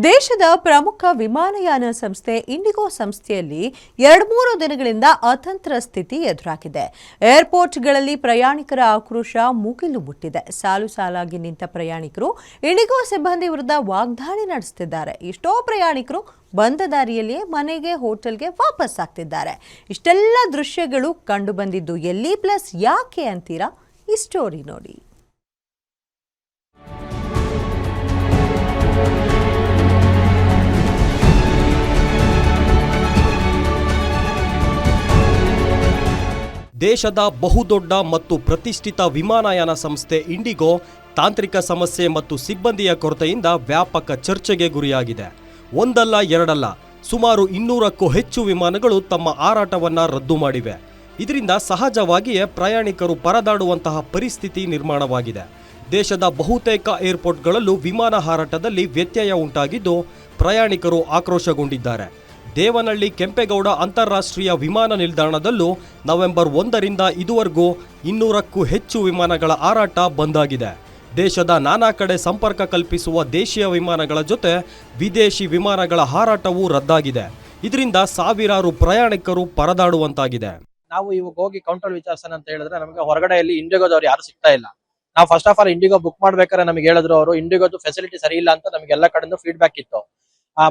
ದೇಶದ ಪ್ರಮುಖ ವಿಮಾನಯಾನ ಸಂಸ್ಥೆ ಇಂಡಿಗೋ ಸಂಸ್ಥೆಯಲ್ಲಿ 2-3 ದಿನಗಳಿಂದ ಅತಂತ್ರ ಸ್ಥಿತಿ ಎದುರಾಗಿದೆ. ಏರ್ಪೋರ್ಟ್ಗಳಲ್ಲಿ ಪ್ರಯಾಣಿಕರ ಆಕ್ರೋಶ ಮುಗಿಲು ಮುಟ್ಟಿದೆ. ಸಾಲು ಸಾಲಾಗಿ ನಿಂತ ಪ್ರಯಾಣಿಕರು ಇಂಡಿಗೋ ಸಿಬ್ಬಂದಿ ವಿರುದ್ಧ ವಾಗ್ದಾಳಿ ನಡೆಸುತ್ತಿದ್ದಾರೆ. ಎಷ್ಟೋ ಪ್ರಯಾಣಿಕರು ಬಂದ ದಾರಿಯಲ್ಲಿಯೇ ಮನೆಗೆ, ಹೋಟೆಲ್ಗೆ ವಾಪಸ್ ಆಗ್ತಿದ್ದಾರೆ. ಇಷ್ಟೆಲ್ಲ ದೃಶ್ಯಗಳು ಕಂಡು ಬಂದಿದ್ದು ಎಲ್ಲಿ, ಪ್ಲಸ್ ಯಾಕೆ ಅಂತೀರಾ? ಈ ಸ್ಟೋರಿ ನೋಡಿ. ದೇಶದ ಬಹುದೊಡ್ಡ ಮತ್ತು ಪ್ರತಿಷ್ಠಿತ ವಿಮಾನಯಾನ ಸಂಸ್ಥೆ ಇಂಡಿಗೋ ತಾಂತ್ರಿಕ ಸಮಸ್ಯೆ ಮತ್ತು ಸಿಬ್ಬಂದಿಯ ಕೊರತೆಯಿಂದ ವ್ಯಾಪಕ ಚರ್ಚೆಗೆ ಗುರಿಯಾಗಿದೆ. ಒಂದಲ್ಲ ಎರಡಲ್ಲ, ಸುಮಾರು 200ಕ್ಕೂ ಹೆಚ್ಚು ವಿಮಾನಗಳು ತಮ್ಮ ಹಾರಾಟವನ್ನು ರದ್ದು ಮಾಡಿವೆ. ಇದರಿಂದ ಸಹಜವಾಗಿಯೇ ಪ್ರಯಾಣಿಕರು ಪರದಾಡುವಂತಹ ಪರಿಸ್ಥಿತಿ ನಿರ್ಮಾಣವಾಗಿದೆ. ದೇಶದ ಬಹುತೇಕ ಏರ್ಪೋರ್ಟ್ಗಳಲ್ಲೂ ವಿಮಾನ ಹಾರಾಟದಲ್ಲಿ ವ್ಯತ್ಯಯ ಉಂಟಾಗಿದ್ದು ಪ್ರಯಾಣಿಕರು ಆಕ್ರೋಶಗೊಂಡಿದ್ದಾರೆ. ದೇವನಹಳ್ಳಿ ಕೆಂಪೇಗೌಡ ಅಂತಾರಾಷ್ಟ್ರೀಯ ವಿಮಾನ ನಿಲ್ದಾಣದಲ್ಲೂ ನವೆಂಬರ್ 1ರಿಂದ ಇದುವರೆಗೂ 200ಕ್ಕೂ ಹೆಚ್ಚು ವಿಮಾನಗಳ ಹಾರಾಟ ಬಂದಾಗಿದೆ. ದೇಶದ ನಾನಾ ಕಡೆ ಸಂಪರ್ಕ ಕಲ್ಪಿಸುವ ದೇಶೀಯ ವಿಮಾನಗಳ ಜೊತೆ ವಿದೇಶಿ ವಿಮಾನಗಳ ಹಾರಾಟವೂ ರದ್ದಾಗಿದೆ. ಇದರಿಂದ ಸಾವಿರಾರು ಪ್ರಯಾಣಿಕರು ಪರದಾಡುವಂತಾಗಿದೆ. ನಾವು ಇವಾಗ ಹೋಗಿ ಕೌಂಟರ್ ವಿಚಾರಿಸೋಣ ಅಂತ ಹೇಳಿದ್ರೆ ನಮಗೆ ಹೊರಗಡೆಯಲ್ಲಿ ಇಂಡಿಗೋದವ್ರು ಯಾರು ಸಿಗ್ತಾ ಇಲ್ಲ. ನಾವು first of all IndiGo book ಮಾಡ್ಬೇಕಾದ್ರೆ ನಮಗೆ ಹೇಳಿದ್ರು ಅವರು ಇಂಡಿಗೋದು ಫೆಸಿಲಿಟಿ ಸರಿ ಇಲ್ಲ ಅಂತ ನಮಗೆಲ್ಲ ಕಡೆಯಿಂದ ಫೀಡ್ಬ್ಯಾಕ್ ಇತ್ತು.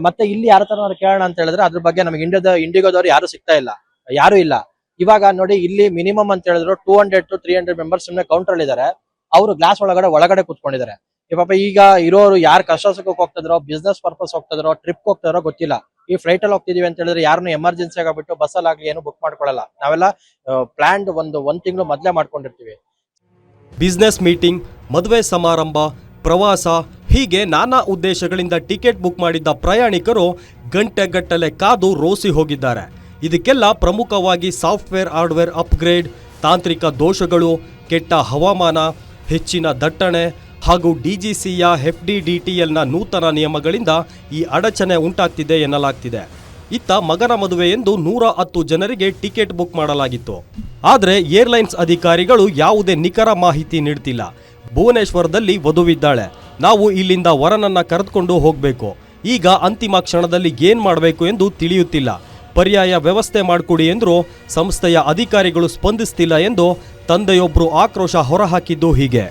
ಮತ್ತೆ ಇಲ್ಲಿ ಯಾರ ತರ ಕೇಳೋಣ ಅಂತ ಹೇಳಿದ್ರೆ ಅದ್ರ ಬಗ್ಗೆ ನಮಗೆ ಇಂಡಿಗೋದವ್ರು ಯಾರು ಸಿಗ್ತಾ ಇಲ್ಲ, ಯಾರು ಇಲ್ಲ. ಇವಾಗ ನೋಡಿ, ಇಲ್ಲಿ ಮಿನಿಮಮ್ ಅಂತ ಹೇಳಿದ್ರು 200 to 300 ಮೆಂಬರ್ಸ್ ಸುಮ್ಮನೆ ಕೌಂಟರ್ ಅಲ್ಲಿ ಇದಾರೆ. ಅವರು ಗ್ಲಾಸ್ ಒಳಗಡೆ ಕೂತ್ಕೊಂಡಿದ್ದಾರೆ. ಪಾಪ ಈಗ ಇರೋರು ಯಾರು ಕಷ್ಟ ಸುಖಕ್ಕೆ ಹೋಗ್ತಿದ್ರೋ, ಬಿಸ್ನೆಸ್ ಪರ್ಪಸ್ ಹೋಗ್ತಿದ್ರೋ, ಟ್ರಿಪ್ ಹೋಗ್ತಾರೋ ಗೊತ್ತಿಲ್ಲ. ಈ ಫ್ಲೈಟ್ ಅಲ್ಲಿ ಹೋಗ್ತಿದೀವಿ ಅಂತ ಹೇಳಿದ್ರೆ ಯಾರನ್ನು ಎಮರ್ಜೆನ್ಸಿ ಆಗಿಬಿಟ್ಟು ಬಸ್ಸಲ್ಲಿ ಆಗ್ಲಿ ಏನು ಬುಕ್ ಮಾಡ್ಕೊಳ್ಳಲ್ಲ. ನಾವೆಲ್ಲ ಪ್ಲಾನ್ಡ್ ಒಂದು ತಿಂಗಳು ಮೊದಲೇ ಮಾಡ್ಕೊಂಡಿರ್ತೀವಿ. ಬಿಸ್ನೆಸ್ ಮೀಟಿಂಗ್, ಮದುವೆ ಸಮಾರಂಭ, ಪ್ರವಾಸ, ಹೀಗೆ ನಾನಾ ಉದ್ದೇಶಗಳಿಂದ ಟಿಕೆಟ್ ಬುಕ್ ಮಾಡಿದ್ದ ಪ್ರಯಾಣಿಕರು ಗಂಟೆಗಟ್ಟಲೆ ಕಾದು ರೋಸಿ ಹೋಗಿದ್ದಾರೆ. ಇದಕ್ಕೆಲ್ಲ ಪ್ರಮುಖವಾಗಿ ಸಾಫ್ಟ್ವೇರ್ ಹಾರ್ಡ್ವೇರ್ ಅಪ್ಗ್ರೇಡ್, ತಾಂತ್ರಿಕ ದೋಷಗಳು, ಕೆಟ್ಟ ಹವಾಮಾನ, ಹೆಚ್ಚಿನ ದಟ್ಟಣೆ ಹಾಗೂ DGCಯ FDDTLನ ನೂತನ ನಿಯಮಗಳಿಂದ ಈ ಅಡಚಣೆ ಉಂಟಾಗ್ತಿದೆ ಎನ್ನಲಾಗ್ತಿದೆ. ಇತ್ತ ಮಗನ ಮದುವೆ ಎಂದು 110 ಜನರಿಗೆ ಟಿಕೆಟ್ ಬುಕ್ ಮಾಡಲಾಗಿತ್ತು. ಆದರೆ ಏರ್ಲೈನ್ಸ್ ಅಧಿಕಾರಿಗಳು ಯಾವುದೇ ನಿಖರ ಮಾಹಿತಿ ನೀಡ್ತಿಲ್ಲ. ಭುವನೇಶ್ವರದಲ್ಲಿ ವಧುವಿದ್ದಾಳೆ, ನಾವು ಇಲ್ಲಿಂದ ವರನನ್ನ ಕರೆದುಕೊಂಡು ಹೋಗಬೇಕು, ಈಗ ಅಂತಿಮ ಕ್ಷಣದಲ್ಲಿ ಏನ್ ಮಾಡಬೇಕು ಎಂದು ತಿಳಿಯುತ್ತಿಲ್ಲ, ಪರ್ಯಾಯ ವ್ಯವಸ್ಥೆ ಮಾಡಿಕೊಡಿ ಎಂದರೂ ಸಂಸ್ಥೆಯ ಅಧಿಕಾರಿಗಳು ಸ್ಪಂದಿಸ್ತಿಲ್ಲ ಎಂದು ತಂದೆಯೊಬ್ಬರು ಆಕ್ರೋಶ ಹೊರಹಾಕಿದ್ದು ಹೀಗೆ.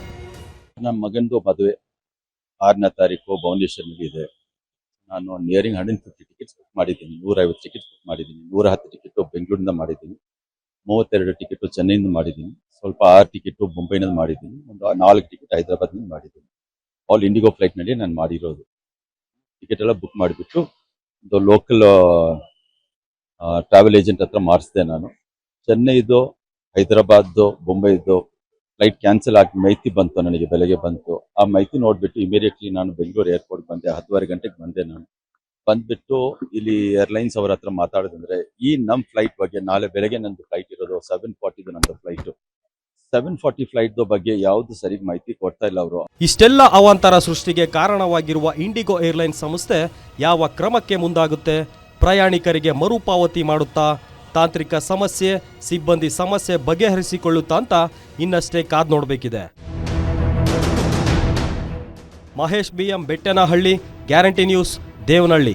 ನಮ್ಮ ಮಗಂದು ಮದುವೆ 6ನೇ ತಾರೀಕು ಭುವನೇಶ್ವರ್ನಲ್ಲಿ ಇದೆ. ನಾನು ನಿಯರಿಂಗ್ 150 ಟಿಕೆಟ್ಸ್ ಬುಕ್ ಮಾಡಿದ್ದೀನಿ, 150 ಟಿಕೆಟ್ಸ್ ಬುಕ್ ಮಾಡಿದ್ದೀನಿ, 110 ಟಿಕೆಟ್ ಬೆಂಗಳೂರಿಂದ ಮಾಡಿದ್ದೀನಿ, 32 ಟಿಕೆಟ್ ಚೆನ್ನೈಯಿಂದ ಮಾಡಿದ್ದೀನಿ, ಸ್ವಲ್ಪ 6 ಟಿಕೆಟ್ ಮುಂಬೈನಲ್ಲಿ ಮಾಡಿದ್ದೀನಿ, ಒಂದು 4 ಟಿಕೆಟ್ ಹೈದರಾಬಾದ್ನಲ್ಲಿ ಮಾಡಿದ್ದೀನಿ. ಆಲ್ ಇಂಡಿಗೋ ಫ್ಲೈಟ್ನಲ್ಲಿ ನಾನು ಮಾಡಿರೋದು. ಟಿಕೆಟ್ ಎಲ್ಲ ಬುಕ್ ಮಾಡಿಬಿಟ್ಟು ಒಂದು ಲೋಕಲ್ ಟ್ರಾವೆಲ್ ಏಜೆಂಟ್ ಹತ್ರ ಮಾಡಿಸಿದೆ ನಾನು. ಚೆನ್ನೈದು, ಹೈದರಾಬಾದ್ದು, ಮುಂಬೈದು ಫ್ಲೈಟ್ ಕ್ಯಾನ್ಸಲ್ ಆಗಿ ಮಾಹಿತಿ ಬಂತು ನನಗೆ, ಬೆಳಗ್ಗೆ ಬಂತು. ಆ ಮಾಹಿತಿ ನೋಡಿಬಿಟ್ಟು ಇಮಿಡಿಯೇಟ್ಲಿ ನಾನು ಬೆಂಗಳೂರು ಏರ್ಪೋರ್ಟ್ ಬಂದೆ. 10:30 ಗಂಟೆಗೆ ಬಂದೆ. ನಾನು ಬಂದ್ಬಿಟ್ಟು ಇಲ್ಲಿ ಏರ್ಲೈನ್ಸ್ ಅವರ ಹತ್ರ ಮಾತಾಡೋದಂದ್ರೆ, ಈ ನಮ್ಮ ಫ್ಲೈಟ್ ಬಗ್ಗೆ ನಾಳೆ ಬೆಳಗ್ಗೆ ನಂದು ಫ್ಲೈಟ್ ಇರೋದು 7:40 ನಂದು ಫ್ಲೈಟು, 7:40 ಫ್ಲೈಟ್ ಬಗ್ಗೆ ಯಾವುದು ಸರಿಯಾಗಿ ಮಾಹಿತಿ ಕೊಡ್ತಾ ಇಲ್ಲ ಅವರು. ಇಷ್ಟೆಲ್ಲ ಅವಾಂತರ ಸೃಷ್ಟಿಗೆ ಕಾರಣವಾಗಿರುವ ಇಂಡಿಗೋ ಏರ್ಲೈನ್ಸ್ ಸಂಸ್ಥೆ ಯಾವ ಕ್ರಮಕ್ಕೆ ಮುಂದಾಗುತ್ತೆ? ಪ್ರಯಾಣಿಕರಿಗೆ ಮರುಪಾವತಿ ಮಾಡುತ್ತಾ? ತಾಂತ್ರಿಕ ಸಮಸ್ಯೆ, ಸಿಬ್ಬಂದಿ ಸಮಸ್ಯೆ ಬಗೆಹರಿಸಿಕೊಳ್ಳುತ್ತಾ ಅಂತ ಇನ್ನಷ್ಟೇ ಕಾದ್ ನೋಡಬೇಕಿದೆ. Mahesh BM, Bettanahalli, guarantee news, Devanahalli.